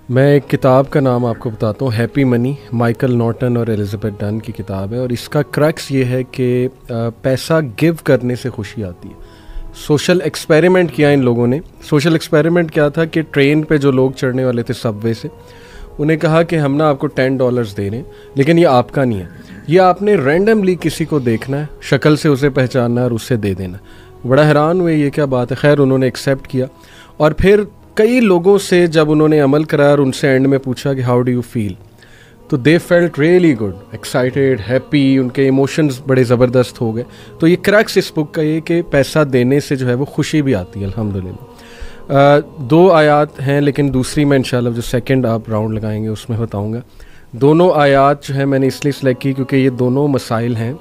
میں ایک کتاب کا نام آپ کو بتاتا ہوں، ہیپی منی، مائیکل نارٹن اور ایلزبتھ ڈن کی کتاب ہے، اور اس کا کرکس یہ ہے کہ پیسہ گیو کرنے سے خوشی آتی ہے۔ سوشل ایکسپیریمنٹ کیا ان لوگوں نے۔ سوشل ایکسپیریمنٹ کیا تھا کہ ٹرین پہ جو لوگ چڑھنے والے تھے سب وے سے، انہیں کہا کہ ہم نا آپ کو $10 دے رہے ہیں، لیکن یہ آپ کا نہیں ہے، یہ آپ نے رینڈملی کسی کو دیکھنا ہے، شکل سے اسے پہچاننا ہے اور اسے دے دینا۔ بڑا حیران ہوئے یہ کیا بات ہے، خیر انہوں نے ایکسیپٹ کیا، اور پھر کئی لوگوں سے جب انہوں نے عمل کرایا اور ان سے اینڈ میں پوچھا کہ ہاؤ ڈو یو فیل، تو they felt really good, excited, happy, ان کے ایموشنز بڑے زبردست ہو گئے۔ تو یہ کریکس اس بک کا یہ کہ پیسہ دینے سے جو ہے وہ خوشی بھی آتی ہے الحمدللہ۔ 2 آیات ہیں، لیکن دوسری میں انشاءاللہ جو سیکنڈ آپ راؤنڈ لگائیں گے اس میں بتاؤں گا۔ دونوں آیات جو ہے میں نے اس لیے سلیکٹ کی کیونکہ یہ دونوں مسائل ہیں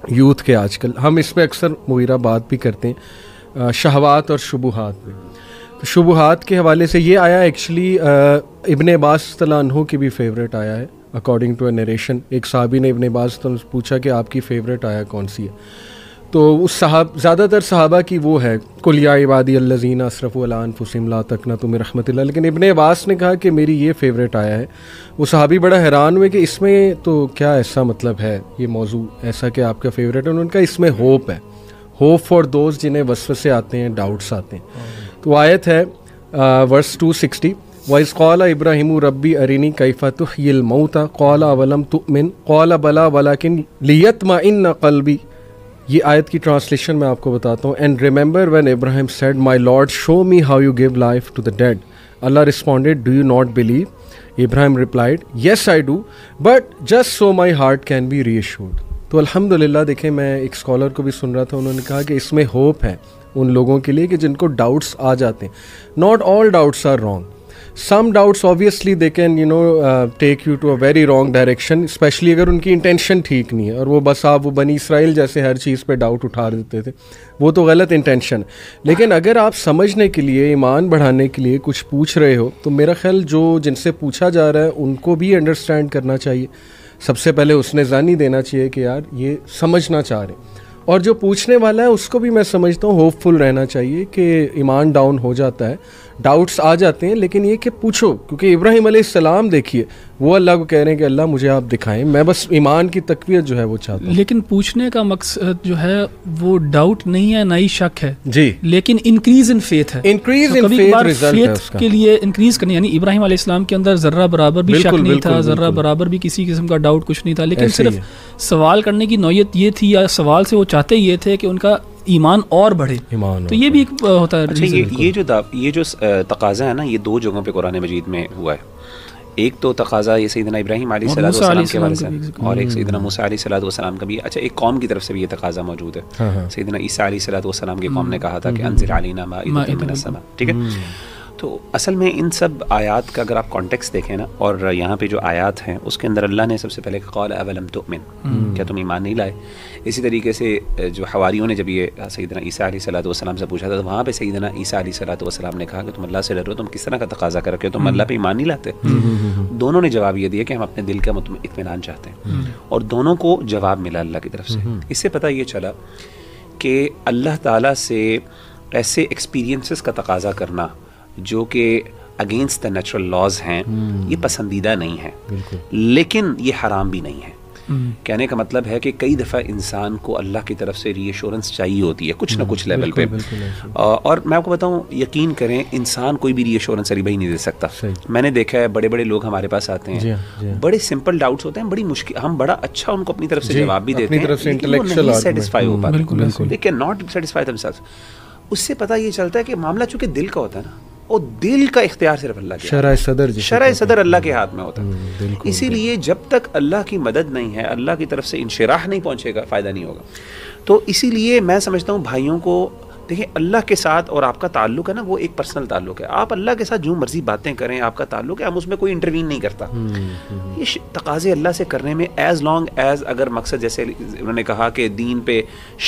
یوتھ کے آج کل، ہم اس پہ اکثر مغیرہ بات بھی کرتے ہیں، شہوات اور شبہات پہ۔ تو شبہات کے حوالے سے یہ آیا ایکچولی ابن عباس رضی اللہ عنہ کی بھی فیوریٹ آیا ہے، اکارڈنگ ٹو اے نریشن۔ ایک صحابی نے ابن عباس سے پوچھا کہ آپ کی فیوریٹ آیا کون سی ہے، تو اس زیادہ تر صحابہ کی وہ ہے قل یا عبادی الذین اسرفوا علی انفسہم لا تقنطوا من رحمۃ اللہ، لیکن ابن عباس نے کہا کہ میری یہ فیوریٹ آیا ہے۔ وہ صحابی بڑا حیران ہوئے کہ اس میں تو کیا ایسا مطلب ہے، یہ موضوع ایسا کہ آپ کا فیوریٹ ہے؟ انہوں نے کہا اس میں ہوپ ہے، ہوپ فار دوز جنہیں وسوسے آتے ہیں، ڈاؤٹس آتے ہیں۔ تو آیت ہے ورس 260، وَإِذْ قَالَ إِبْرَاهِيمُ رَبِّ أَرِنِي كَيْفَ تُحْيِي الْمَوْتَى قَالَ أَوَلَمْ تُؤْمِنْ قَالَ بَلَىٰ وَلَٰكِنْ لِيَطْمَئِنَّ قَلْبِي۔ یہ آیت کی ٹرانسلیشن میں آپ کو بتاتا ہوں۔ And remember when Ibrahim said my lord show me how you gave life to the dead, اللہ responded do you not believe, Ibrahim replied yes I do but just so my heart can be reassured. تو الحمدللہ دیکھیں، میں ایک scholar کو بھی سن رہا تھا، انہوں نے کہا کہ اس میں ہوپ ہے ان لوگوں کے لیے کہ جن کو ڈاؤٹس آ جاتے ہیں۔ Not all doubts are wrong, some doubts obviously they can take you to a very wrong direction, especially اگر ان کی انٹینشن ٹھیک نہیں ہے، اور وہ بس آپ وہ بنی اسرائیل جیسے ہر چیز پہ ڈاؤٹ اٹھا دیتے تھے، وہ تو غلط انٹینشن۔ لیکن اگر آپ سمجھنے کے لیے، ایمان بڑھانے کے لیے کچھ پوچھ رہے ہو، تو میرا خیال جن سے پوچھا جا رہا ہے ان کو بھی انڈرسٹینڈ کرنا چاہیے۔ سب سے پہلے اس نے ضانی دینا چاہیے کہ یار یہ سمجھنا چاہ رہے ہیں، اور جو پوچھنے والا ہے اس کو بھی میں سمجھتا ہوں ہوپ فل رہنا چاہیے کہ ایمان ڈاؤن ہو جاتا ہے، ڈاؤٹس آ جاتے ہیں، لیکن یہ کہ پوچھو، کیونکہ ابراہیم علیہ السلام دیکھیے وہ اللہ کو کہہ رہے ہیں کہ اللہ مجھے آپ دکھائیں، میں بس ایمان کی تقویت جو ہے وہ چاہتا ہوں۔ لیکن پوچھنے کا مقصد جو ہے وہ ڈاؤٹ نہیں ہے، نہ ہی شک ہے جی، لیکن انکریز ان فیتھ ہے، انکریز ان فیتھ ریزلٹ ہے اس کا۔ کے لیے انکریز کرنی، یعنی ابراہیم علیہ السلام کے اندر ذرہ برابر بھی شک نہیں تھا، ذرہ برابر بھی کسی قسم کا ڈاؤٹ کچھ نہیں تھا، لیکن صرف سوال کرنے کی نوعیت یہ تھی، یا سوال سے وہ چاہتے یہ تھے کہ ان کا ایمان اور بڑھے، تو یہ بھی ایک ہوتا ہے۔ یہ جو تقاضا ہے نا، یہ 2 جگہوں پہ قرآن مجید میں ہوا ہے۔ ایک تو تقاضا یہ سیدنا ابراہیم علیہ السلام کے بارے سے، اور ایک سیدنا موسیٰ علیہ السلام کا بھی۔ اچھا، ایک قوم کی طرف سے بھی یہ تقاضا موجود ہے، سیدنا عیسیٰ علیہ السلام کی قوم نے کہا تھا کہ انزل علینا مائدۃ من السماء، ٹھیک ہے۔ تو اصل میں ان سب آیات کا اگر آپ کانٹیکسٹ دیکھیں نا، اور یہاں پہ جو آیات ہیں اس کے اندر اللہ نے سب سے پہلے قال اولم تؤمن، کیا تم ایمان نہیں لائے؟ اسی طریقے سے جو حواریوں نے جب یہ سیدنا عیسیٰ علیہ السلام سے پوچھا تھا، تو وہاں پہ سیدنا عیسیٰ علیہ السلام نے کہا کہ تم اللہ سے ڈرو، تم کس طرح کا تقاضا کر کے تم اللہ پہ ایمان نہیں لاتے؟ دونوں نے جواب یہ دیا کہ ہم اپنے دل کا اطمینان چاہتے ہیں، اور دونوں کو جواب ملا اللہ کی طرف سے۔ اس سے پتہ یہ چلا کہ اللہ تعالیٰ سے ایسے ایکسپیرینسز کا تقاضا کرنا جو کہ اگینسٹ دا نیچرل لاز ہیں، یہ پسندیدہ نہیں ہے، لیکن یہ حرام بھی نہیں ہے۔ کہنے کا مطلب ہے کہ کئی دفعہ انسان کو اللہ کی طرف سے ری ایشورنس چاہیے ہوتی ہے کچھ نہ کچھ لیول پہ، اور میں آپ کو بتاؤں، یقین کریں انسان کوئی بھی ری ایشورنس علی بھائی نہیں دے سکتا۔ میں نے دیکھا ہے بڑے بڑے لوگ ہمارے پاس آتے ہیں، بڑے سمپل ڈاؤٹس ہوتے ہیں، بڑی مشکل، ہم بڑا اچھا ان کو اپنی طرف سے جواب بھی دیتے ہیں، لیکن وہ نہیں سیٹسفائی ہو پاتے، they can not satisfy themselves. اس سے پتہ یہ چلتا ہے کہ معاملہ چونکہ دل کا ہوتا ہے نا، اور دل کا اختیار صرف اللہ کے، شرع صدر اللہ کے ہاتھ میں ہوتا ہے۔ اسی لیے جب تک اللہ کی مدد نہیں ہے، اللہ کی طرف سے انشراح نہیں پہنچے گا، فائدہ نہیں ہوگا۔ تو اسی لیے میں سمجھتا ہوں بھائیوں کو، دیکھیں اللہ کے ساتھ اور آپ کا تعلق ہے نا، وہ ایک پرسنل تعلق ہے، آپ اللہ کے ساتھ جو مرضی باتیں کریں، آپ کا تعلق ہے، ہم اس میں کوئی انٹروین نہیں کرتا۔ یہ تقاضے اللہ سے کرنے میں ایز لانگ ایز، اگر مقصد جیسے انہوں نے کہا کہ دین پہ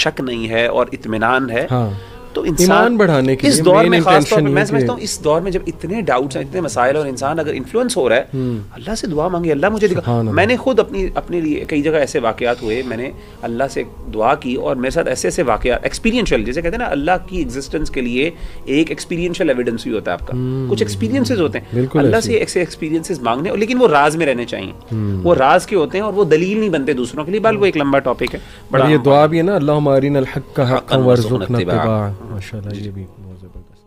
شک نہیں ہے اور اطمینان ہے، تو انسان بڑھانے کے اس دور میں خاص طور پہ میں سمجھتا ہوں اس دور میں جب اتنے ڈاؤٹس ہیں, اتنے مسائل, اور انسان اگر انفلوئنس ہو رہا ہے, اللہ سے دعا مانگے, اللہ مجھے دکھا. میں نے خود اپنے لیے کئی جگہ ایسے واقعات ہوئے, میں نے اللہ سے دعا کی اور میرے ساتھ ایسے ایسے واقعات ایکسپیرینشیل, جیسے کہتے ہیں نا اللہ کی ایگزسٹنس کے لیے ایک ایکسپیرینشیل ایویڈنس بھی ہوتا ہے آپ کا, کچھ ایکسپیرینسز ہوتے ہیں اللہ سے, ایسے ایکسپیرینسز مانگنے, لیکن وہ راز میں رہنے چاہیے, وہ راز کے ہوتے ہیں اور وہ دلیل نہیں بنتے دوسروں کے لیے, بل وہ ایک لمبا ٹاپک ہے. بڑا یہ دعا بھی ہے نا, اللہم ارنا الحق حقا وارزقنا اتباعہ, ماشاءاللہ یہ بھی بہت زبردست.